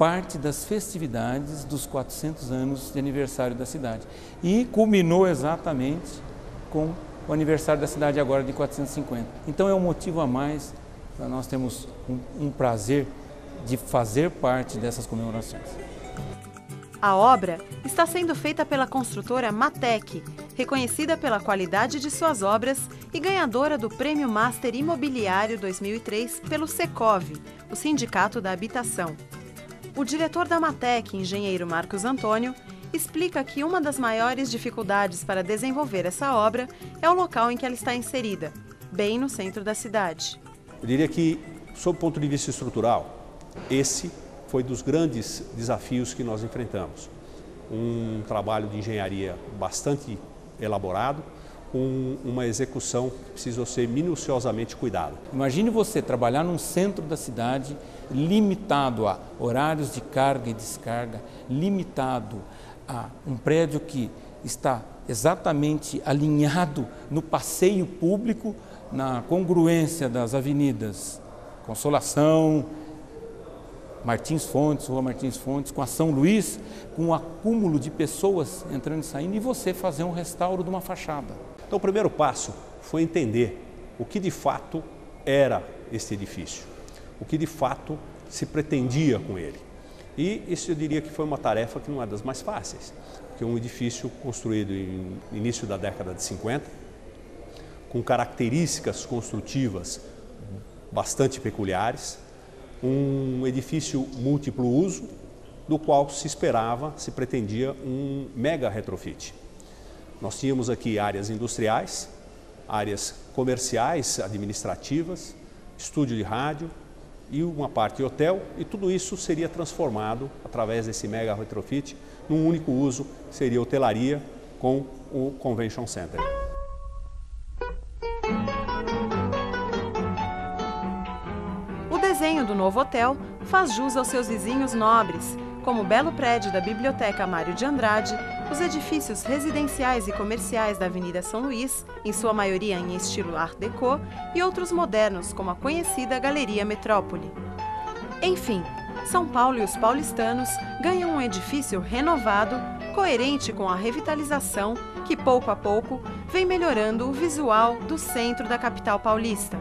parte das festividades dos 400 anos de aniversário da cidade. E culminou exatamente com o aniversário da cidade agora de 450. Então é um motivo a mais para nós termos um prazer de fazer parte dessas comemorações. A obra está sendo feita pela construtora Matec, reconhecida pela qualidade de suas obras e ganhadora do Prêmio Master Imobiliário 2003 pelo Secov, o Sindicato da Habitação. O diretor da Matec, engenheiro Marcos Antônio, explica que uma das maiores dificuldades para desenvolver essa obra é o local em que ela está inserida, bem no centro da cidade. Eu diria que, sob o ponto de vista estrutural, esse foi dos grandes desafios que nós enfrentamos. Um trabalho de engenharia bastante elaborado, com uma execução que precisou ser minuciosamente cuidada. Imagine você trabalhar num centro da cidade, limitado a horários de carga e descarga, limitado a um prédio que está exatamente alinhado no passeio público, na congruência das avenidas Consolação, Martins Fontes, Rua Martins Fontes, com a São Luís, com um acúmulo de pessoas entrando e saindo, e você fazer um restauro de uma fachada. Então o primeiro passo foi entender o que de fato era este edifício, o que de fato se pretendia com ele. E isso eu diria que foi uma tarefa que não é das mais fáceis, porque é um edifício construído no início da década de 50, com características construtivas bastante peculiares, um edifício múltiplo uso, do qual se esperava, se pretendia um mega retrofit. Nós tínhamos aqui áreas industriais, áreas comerciais, administrativas, estúdio de rádio e uma parte de hotel, e tudo isso seria transformado através desse mega retrofit num único uso, que seria hotelaria com o Convention Center. O desenho do novo hotel faz jus aos seus vizinhos nobres, como o belo prédio da Biblioteca Mário de Andrade, os edifícios residenciais e comerciais da Avenida São Luís, em sua maioria em estilo Art Deco, e outros modernos, como a conhecida Galeria Metrópole. Enfim, São Paulo e os paulistanos ganham um edifício renovado, coerente com a revitalização que, pouco a pouco, vem melhorando o visual do centro da capital paulista.